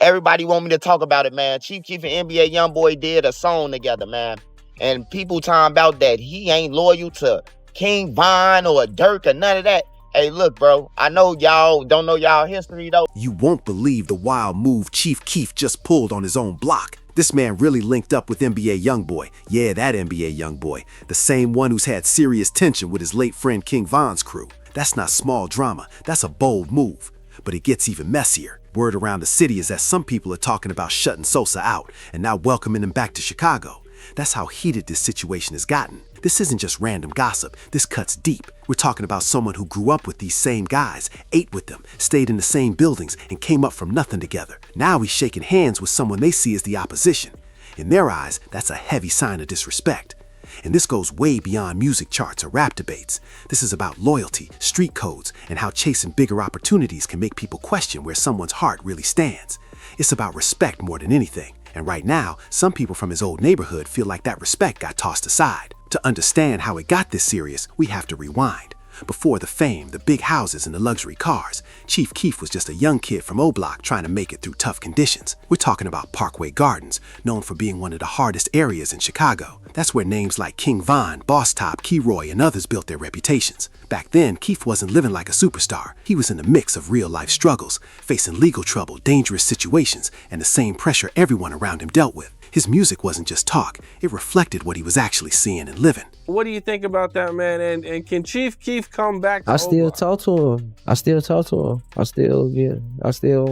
everybody want me to talk about it, man. Chief Keef and NBA YoungBoy did a song together, man. And people talking about that he ain't loyal to King Von or Dirk or none of that. Hey, look, bro, I know y'all don't know y'all history, though. You won't believe the wild move Chief Keef just pulled on his own block. This man really linked up with NBA YoungBoy. Yeah, that NBA YoungBoy. The same one who's had serious tension with his late friend King Von's crew. That's not small drama, that's a bold move. But it gets even messier. Word around the city is that some people are talking about shutting Sosa out and now welcoming him back to Chicago. That's how heated this situation has gotten. This isn't just random gossip, this cuts deep. We're talking about someone who grew up with these same guys, ate with them, stayed in the same buildings, and came up from nothing together. Now he's shaking hands with someone they see as the opposition. In their eyes, that's a heavy sign of disrespect. And this goes way beyond music charts or rap debates. This is about loyalty, street codes, and how chasing bigger opportunities can make people question where someone's heart really stands. It's about respect more than anything. And right now, some people from his old neighborhood feel like that respect got tossed aside. To understand how it got this serious, we have to rewind. Before the fame, the big houses, and the luxury cars, Chief Keef was just a young kid from Oblock trying to make it through tough conditions. We're talking about Parkway Gardens, known for being one of the hardest areas in Chicago. That's where names like King Von, Boss Top, Keyroy, and others built their reputations. Back then, Keef wasn't living like a superstar. He was in the mix of real-life struggles, facing legal trouble, dangerous situations, and the same pressure everyone around him dealt with. His music wasn't just talk, it reflected what he was actually seeing and living. What do you think about that, man? And can Chief Keef come back to I still Oblock? talk to him. I still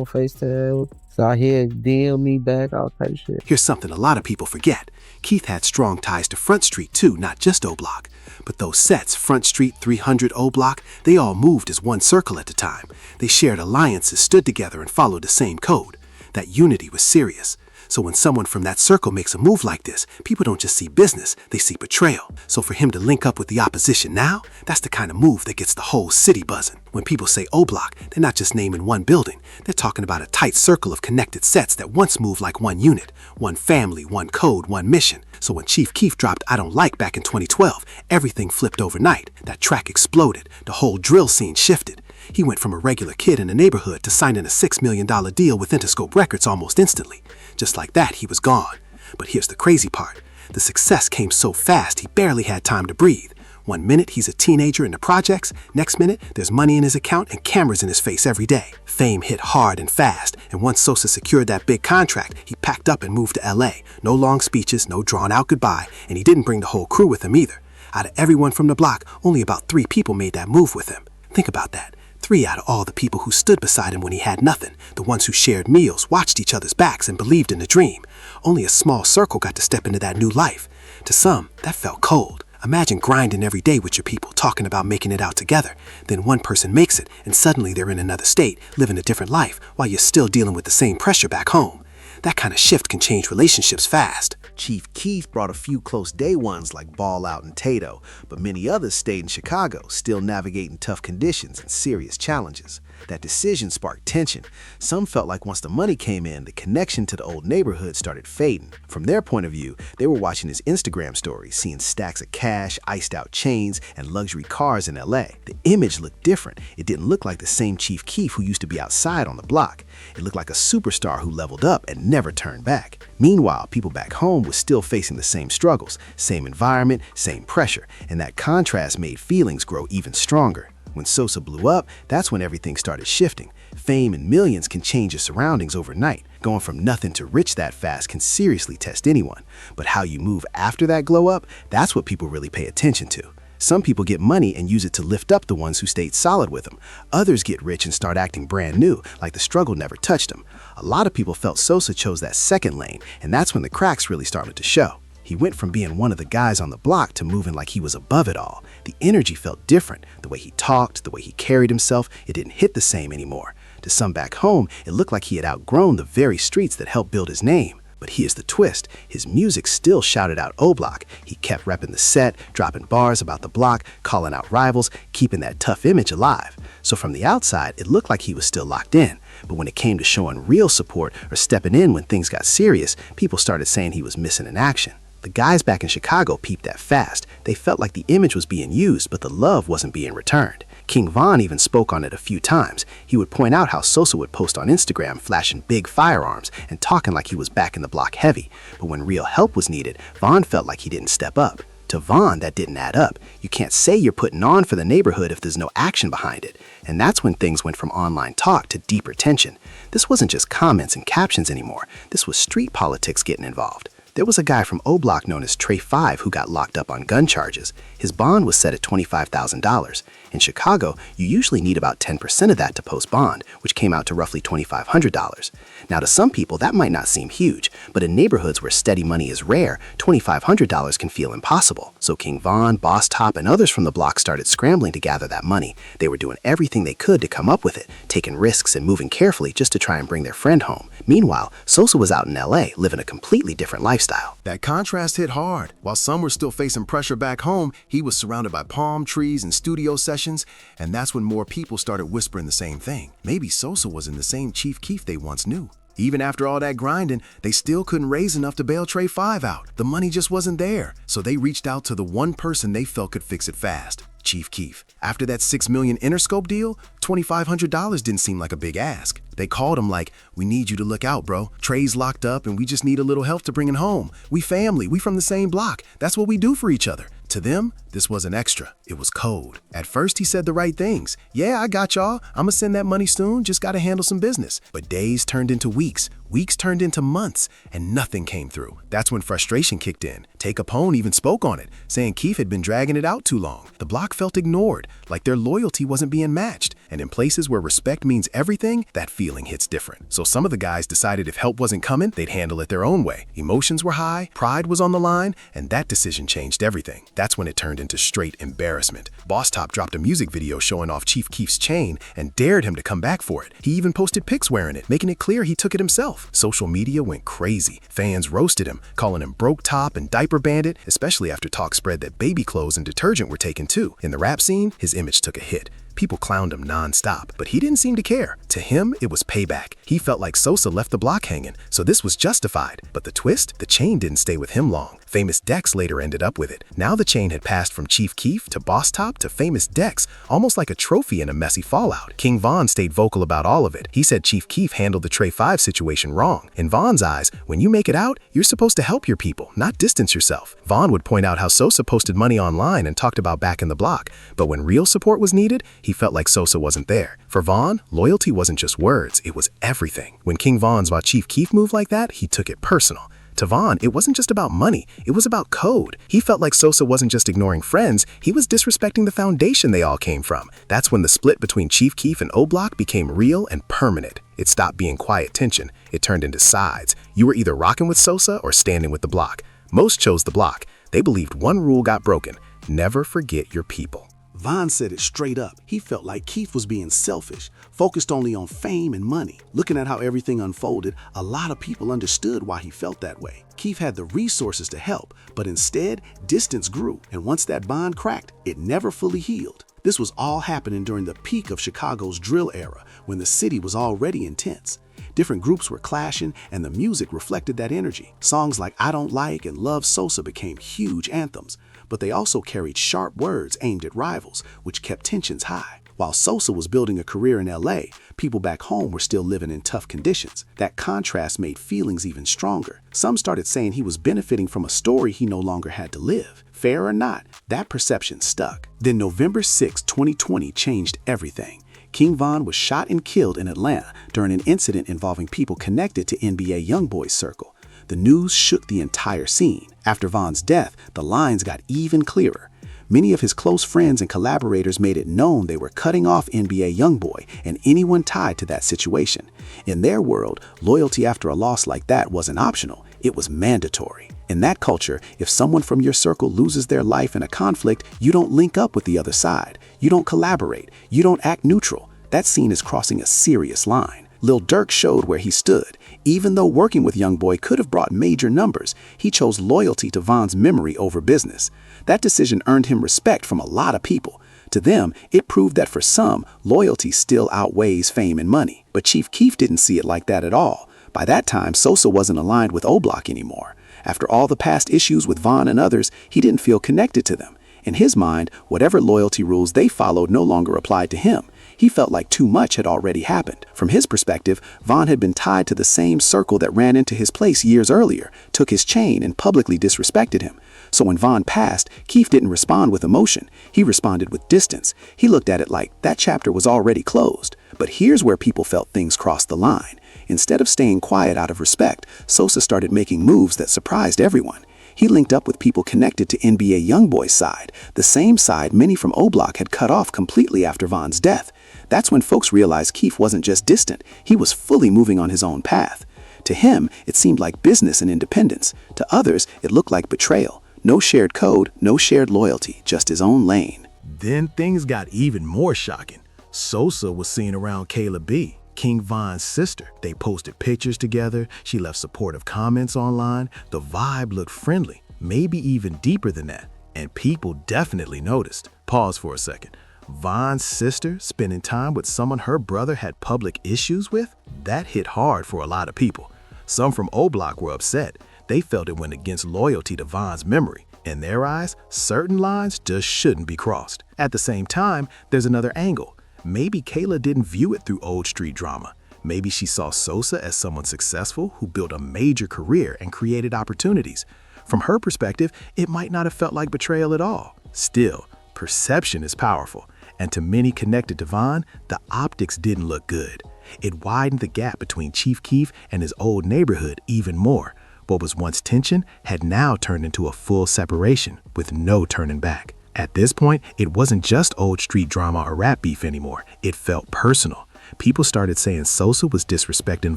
FaceTime. So I hear DM me back, all type of shit. Here's something a lot of people forget. Keith had strong ties to Front Street too, not just Oblock. But those sets, Front Street, 300, Oblock, they all moved as one circle at the time. They shared alliances, stood together, and followed the same code. That unity was serious. So when someone from that circle makes a move like this, people don't just see business, they see betrayal. So for him to link up with the opposition now, that's the kind of move that gets the whole city buzzing. When people say Oblock, they're not just naming one building. They're talking about a tight circle of connected sets that once moved like one unit, one family, one code, one mission. So when Chief Keef dropped I Don't Like back in 2012, everything flipped overnight. That track exploded. The whole drill scene shifted. He went from a regular kid in the neighborhood to signing a $6 million deal with Interscope Records almost instantly. Just like that, he was gone. But here's the crazy part. The success came so fast, he barely had time to breathe. One minute, he's a teenager in the projects. Next minute, there's money in his account and cameras in his face every day. Fame hit hard and fast, and once Sosa secured that big contract, he packed up and moved to LA. No long speeches, no drawn-out goodbye, and he didn't bring the whole crew with him either. Out of everyone from the block, only about 3 people made that move with him. Think about that. 3 out of all the people who stood beside him when he had nothing, the ones who shared meals, watched each other's backs, and believed in the dream. Only a small circle got to step into that new life. To some, that felt cold. Imagine grinding every day with your people, talking about making it out together. Then one person makes it, and suddenly they're in another state, living a different life, while you're still dealing with the same pressure back home. That kind of shift can change relationships fast. Chief Keef brought a few close day ones like Ball Out and Tato, but many others stayed in Chicago, still navigating tough conditions and serious challenges. That decision sparked tension. Some felt like once the money came in, the connection to the old neighborhood started fading. From their point of view, they were watching his Instagram stories, seeing stacks of cash, iced out chains, and luxury cars in LA. The image looked different. It didn't look like the same Chief Keef who used to be outside on the block. It looked like a superstar who leveled up and never turned back. Meanwhile, people back home were still facing the same struggles, same environment, same pressure, and that contrast made feelings grow even stronger. When Sosa blew up, that's when everything started shifting. Fame and millions can change your surroundings overnight. Going from nothing to rich that fast can seriously test anyone. But how you move after that glow up, that's what people really pay attention to. Some people get money and use it to lift up the ones who stayed solid with them. Others get rich and start acting brand new, like the struggle never touched them. A lot of people felt Sosa chose that second lane, and that's when the cracks really started to show. He went from being one of the guys on the block to moving like he was above it all. The energy felt different. The way he talked, the way he carried himself, it didn't hit the same anymore. To some back home, it looked like he had outgrown the very streets that helped build his name. But here's the twist. His music still shouted out Oblock. He kept repping the set, dropping bars about the block, calling out rivals, keeping that tough image alive. So from the outside, it looked like he was still locked in. But when it came to showing real support or stepping in when things got serious, people started saying he was missing in action. The guys back in Chicago peeped that fast. They felt like the image was being used, but the love wasn't being returned. King Von even spoke on it a few times. He would point out how Sosa would post on Instagram flashing big firearms and talking like he was back in the block heavy. But when real help was needed, Von felt like he didn't step up. To Von, that didn't add up. You can't say you're putting on for the neighborhood if there's no action behind it. And that's when things went from online talk to deeper tension. This wasn't just comments and captions anymore. This was street politics getting involved. There was a guy from Oblock known as Trey 5 who got locked up on gun charges. His bond was set at $25,000. In Chicago, you usually need about 10% of that to post bond, which came out to roughly $2,500. Now, to some people, that might not seem huge, but in neighborhoods where steady money is rare, $2,500 can feel impossible. So King Von, Boss Top, and others from the block started scrambling to gather that money. They were doing everything they could to come up with it, taking risks and moving carefully just to try and bring their friend home. Meanwhile, Sosa was out in LA, living a completely different lifestyle. That contrast hit hard. While some were still facing pressure back home, he was surrounded by palm trees and studio sessions, and that's when more people started whispering the same thing. Maybe Sosa was in the same Chief Keef they once knew. Even after all that grinding, they still couldn't raise enough to bail Trey 5 out. The money just wasn't there, so they reached out to the one person they felt could fix it fast, Chief Keef. After that $6 million Interscope deal, $2,500 didn't seem like a big ask. They called him like, "We need you to look out, bro. Trey's locked up and we just need a little help to bring him home. We family, we from the same block. That's what we do for each other." To them, this wasn't extra, it was code. At first, he said the right things. "Yeah, I got y'all. I'ma send that money soon, just gotta handle some business." But days turned into weeks, weeks turned into months, and nothing came through. That's when frustration kicked in. Tay Capone even spoke on it, saying Keef had been dragging it out too long. The block felt ignored, like their loyalty wasn't being matched. And in places where respect means everything, that feeling hits different. So some of the guys decided if help wasn't coming, they'd handle it their own way. Emotions were high, pride was on the line, and that decision changed everything. That's when it turned into straight embarrassment. Boss Top dropped a music video showing off Chief Keef's chain and dared him to come back for it. He even posted pics wearing it, making it clear he took it himself. Social media went crazy. Fans roasted him, calling him broke top and diaper bandit, especially after talk spread that baby clothes and detergent were taken too. In the rap scene, his image took a hit. People clowned him non-stop, but he didn't seem to care. To him, it was payback. He felt like Sosa left the block hanging, so this was justified. But the twist? The chain didn't stay with him long. Famous Dex later ended up with it. Now the chain had passed from Chief Keef to Boss Top to Famous Dex, almost like a trophy in a messy fallout. King Von stayed vocal about all of it. He said Chief Keef handled the Trey 5 situation wrong. In Von's eyes, when you make it out, you're supposed to help your people, not distance yourself. Von would point out how Sosa posted money online and talked about back in the block, but when real support was needed, he felt like Sosa wasn't there. For Von, loyalty wasn't just words, it was everything. When King Von saw Chief Keef move like that, he took it personal. To Von, it wasn't just about money, it was about code. He felt like Sosa wasn't just ignoring friends, he was disrespecting the foundation they all came from. That's when the split between Chief Keef and Oblock became real and permanent. It stopped being quiet tension, it turned into sides. You were either rocking with Sosa or standing with the block. Most chose the block. They believed one rule got broken: never forget your people. Von said it straight up. He felt like Keef was being selfish, focused only on fame and money. Looking at how everything unfolded, a lot of people understood why he felt that way. Keef had the resources to help, but instead, distance grew. And once that bond cracked, it never fully healed. This was all happening during the peak of Chicago's drill era, when the city was already intense. Different groups were clashing, and the music reflected that energy. Songs like I Don't Like and Love Sosa became huge anthems, but they also carried sharp words aimed at rivals, which kept tensions high. While Sosa was building a career in LA, people back home were still living in tough conditions. That contrast made feelings even stronger. Some started saying he was benefiting from a story he no longer had to live. Fair or not, that perception stuck. Then November 6, 2020 changed everything. King Von was shot and killed in Atlanta during an incident involving people connected to NBA YoungBoy's circle. The news shook the entire scene. After Von's death, the lines got even clearer. Many of his close friends and collaborators made it known they were cutting off NBA YoungBoy and anyone tied to that situation. In their world, loyalty after a loss like that wasn't optional, it was mandatory. In that culture, if someone from your circle loses their life in a conflict, you don't link up with the other side. You don't collaborate. You don't act neutral. That's seen as crossing a serious line. Lil Durk showed where he stood. Even though working with YoungBoy could have brought major numbers, he chose loyalty to Von's memory over business. That decision earned him respect from a lot of people. To them, it proved that for some, loyalty still outweighs fame and money. But Chief Keef didn't see it like that at all. By that time, Sosa wasn't aligned with Oblock anymore. After all the past issues with Von and others, he didn't feel connected to them. In his mind, whatever loyalty rules they followed no longer applied to him. He felt like too much had already happened. From his perspective, Von had been tied to the same circle that ran into his place years earlier, took his chain, and publicly disrespected him. So when Von passed, Keef didn't respond with emotion. He responded with distance. He looked at it like that chapter was already closed. But here's where people felt things crossed the line. Instead of staying quiet out of respect, Sosa started making moves that surprised everyone. He linked up with people connected to NBA YoungBoy's side, the same side many from Oblock had cut off completely after Von's death. That's when folks realized Keef wasn't just distant, he was fully moving on his own path. To him, it seemed like business and independence. To others, it looked like betrayal. No shared code, no shared loyalty, just his own lane. Then things got even more shocking. Sosa was seen around Kayla B, King Von's sister. They posted pictures together, she left supportive comments online, the vibe looked friendly, maybe even deeper than that, and people definitely noticed. Pause for a second. Von's sister spending time with someone her brother had public issues with? That hit hard for a lot of people. Some from Oblock were upset. They felt it went against loyalty to Von's memory. In their eyes, certain lines just shouldn't be crossed. At the same time, there's another angle. Maybe Kayla didn't view it through old street drama. Maybe she saw Sosa as someone successful who built a major career and created opportunities. From her perspective, it might not have felt like betrayal at all. Still, perception is powerful. And to many connected to Von, the optics didn't look good. It widened the gap between Chief Keef and his old neighborhood even more. What was once tension had now turned into a full separation with no turning back. At this point, it wasn't just old street drama or rap beef anymore. It felt personal. People started saying Sosa was disrespecting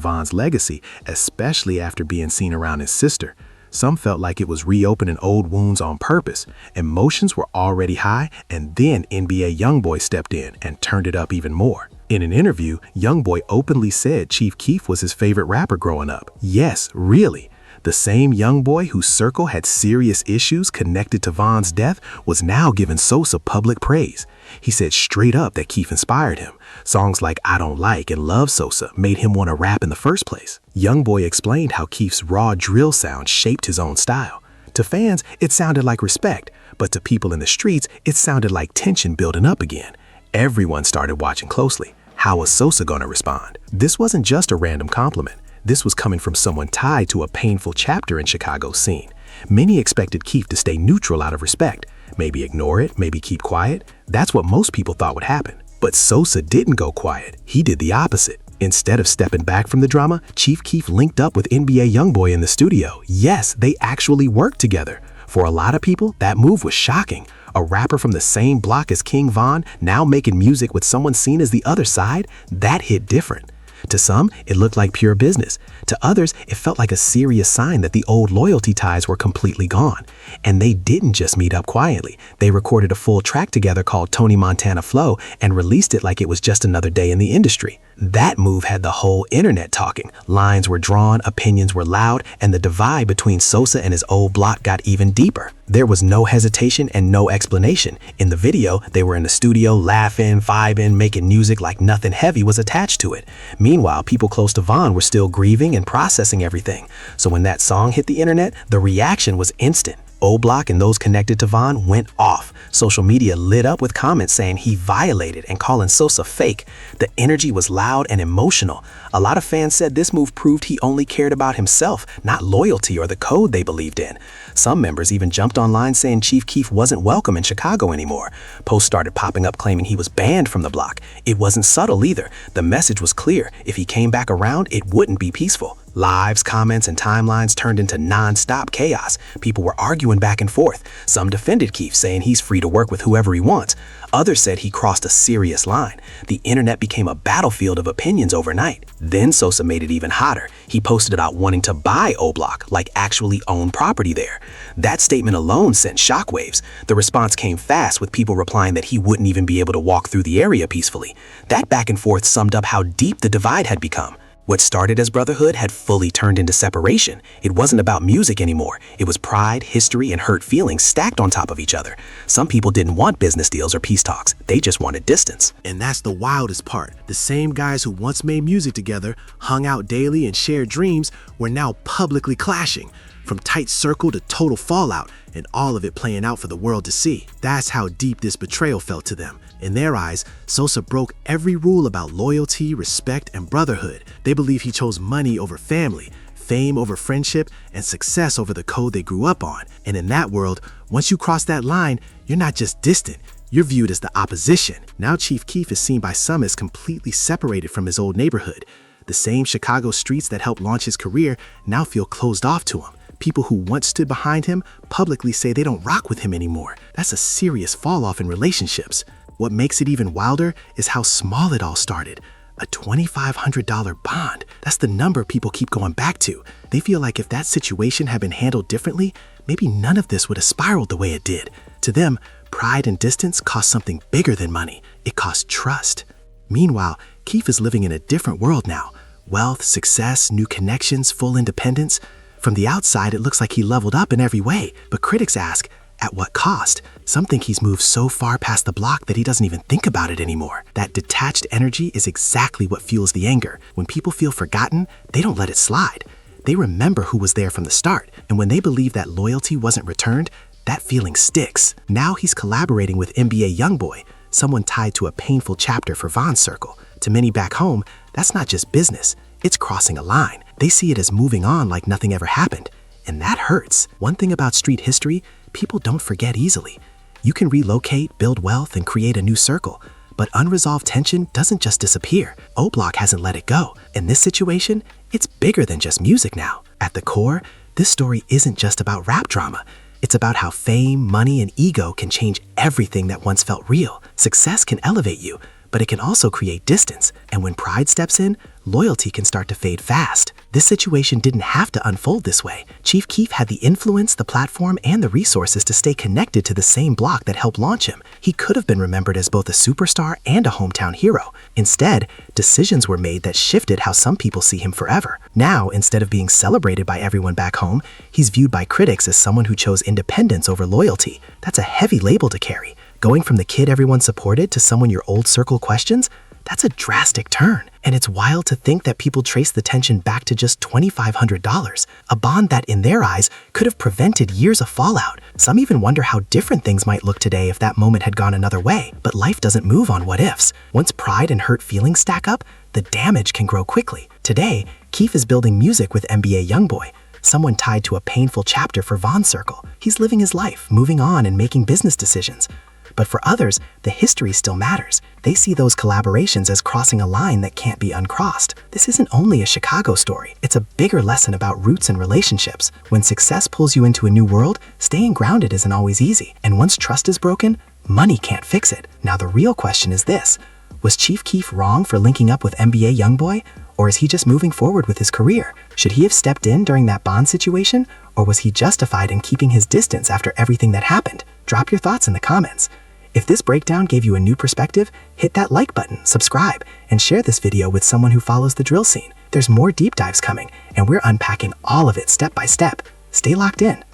Von's legacy, especially after being seen around his sister. Some felt like it was reopening old wounds on purpose. Emotions were already high, and then NBA YoungBoy stepped in and turned it up even more. In an interview, YoungBoy openly said Chief Keef was his favorite rapper growing up. Yes, really. The same YoungBoy whose circle had serious issues connected to Von's death was now giving Sosa public praise. He said straight up that Keef inspired him. Songs like I Don't Like and Love Sosa made him want to rap in the first place. YoungBoy explained how Keef's raw drill sound shaped his own style. To fans, it sounded like respect, but to people in the streets, it sounded like tension building up again. Everyone started watching closely. How was Sosa going to respond? This wasn't just a random compliment. This was coming from someone tied to a painful chapter in Chicago's scene. Many expected Keef to stay neutral out of respect. Maybe ignore it, maybe keep quiet. That's what most people thought would happen. But Sosa didn't go quiet. He did the opposite. Instead of stepping back from the drama, Chief Keef linked up with NBA YoungBoy in the studio. Yes, they actually worked together. For a lot of people, that move was shocking. A rapper from the same block as King Von now making music with someone seen as the other side? That hit different. To some, it looked like pure business. To others, it felt like a serious sign that the old loyalty ties were completely gone. And they didn't just meet up quietly. They recorded a full track together called Tony Montana Flow and released it like it was just another day in the industry. That move had the whole internet talking. Lines were drawn, opinions were loud, and the divide between Sosa and his old block got even deeper. There was no hesitation and no explanation. In the video, they were in the studio laughing, vibing, making music like nothing heavy was attached to it. Meanwhile, people close to Von were still grieving and processing everything. So when that song hit the internet, the reaction was instant. Oblock and those connected to Von went off. Social media lit up with comments saying he violated and calling Sosa fake. The energy was loud and emotional. A lot of fans said this move proved he only cared about himself, not loyalty or the code they believed in. Some members even jumped online saying Chief Keef wasn't welcome in Chicago anymore. Posts started popping up claiming he was banned from the block. It wasn't subtle either. The message was clear. If he came back around, it wouldn't be peaceful. Lives, comments, and timelines turned into non-stop chaos. People were arguing back and forth. Some defended Keef, saying he's free to work with whoever he wants. Others said he crossed a serious line. The internet became a battlefield of opinions overnight. Then Sosa made it even hotter. He posted about wanting to buy Oblock, like actually own property there. That statement alone sent shockwaves. The response came fast, with people replying that he wouldn't even be able to walk through the area peacefully. That back and forth summed up how deep the divide had become. What started as brotherhood had fully turned into separation. It wasn't about music anymore. It was pride, history, and hurt feelings stacked on top of each other. Some people didn't want business deals or peace talks. They just wanted distance. And that's the wildest part. The same guys who once made music together, hung out daily, and shared dreams were now publicly clashing. from tight circle to total fallout, and all of it playing out for the world to see. That's how deep this betrayal felt to them. In their eyes, Sosa broke every rule about loyalty, respect, and brotherhood. They believe he chose money over family, fame over friendship, and success over the code they grew up on. And in that world, once you cross that line, you're not just distant, you're viewed as the opposition. Now Chief Keef is seen by some as completely separated from his old neighborhood. The same Chicago streets that helped launch his career now feel closed off to him. People who once stood behind him publicly say they don't rock with him anymore. That's a serious fall off in relationships. What makes it even wilder is how small it all started. A $2,500 bond. That's the number people keep going back to. They feel like if that situation had been handled differently, maybe none of this would have spiraled the way it did. To them, pride and distance cost something bigger than money. It cost trust. Meanwhile, Keef is living in a different world now. Wealth, success, new connections, full independence. From the outside, it looks like he leveled up in every way, but critics ask, at what cost? Some think he's moved so far past the block that he doesn't even think about it anymore. That detached energy is exactly what fuels the anger. When people feel forgotten, they don't let it slide. They remember who was there from the start, and when they believe that loyalty wasn't returned, that feeling sticks. Now he's collaborating with NBA YoungBoy, someone tied to a painful chapter for Von's circle. To many back home, that's not just business, it's crossing a line. They see it as moving on like nothing ever happened. And that hurts. One thing about street history, people don't forget easily. You can relocate, build wealth, and create a new circle, but unresolved tension doesn't just disappear. Oblock hasn't let it go. In this situation, it's bigger than just music now. At the core, this story isn't just about rap drama. It's about how fame, money, and ego can change everything that once felt real. Success can elevate you, but it can also create distance. And when pride steps in, loyalty can start to fade fast. This situation didn't have to unfold this way. Chief Keef had the influence, the platform, and the resources to stay connected to the same block that helped launch him. He could have been remembered as both a superstar and a hometown hero. Instead, decisions were made that shifted how some people see him forever. Now, instead of being celebrated by everyone back home, he's viewed by critics as someone who chose independence over loyalty. That's a heavy label to carry. Going from the kid everyone supported to someone your old circle questions, that's a drastic turn. And it's wild to think that people trace the tension back to just $2,500, a bond that in their eyes could have prevented years of fallout. Some even wonder how different things might look today if that moment had gone another way. But life doesn't move on what ifs. Once pride and hurt feelings stack up, the damage can grow quickly. Today, Keef is building music with NBA YoungBoy, someone tied to a painful chapter for Von's circle. He's living his life, moving on and making business decisions. But for others, the history still matters. They see those collaborations as crossing a line that can't be uncrossed. This isn't only a Chicago story. It's a bigger lesson about roots and relationships. When success pulls you into a new world, staying grounded isn't always easy. And once trust is broken, money can't fix it. Now the real question is this: was Chief Keef wrong for linking up with NBA YoungBoy? Or is he just moving forward with his career? Should he have stepped in during that bond situation? Or was he justified in keeping his distance after everything that happened? Drop your thoughts in the comments. If this breakdown gave you a new perspective, hit that like button, subscribe, and share this video with someone who follows the drill scene. There's more deep dives coming, and we're unpacking all of it step by step. Stay locked in.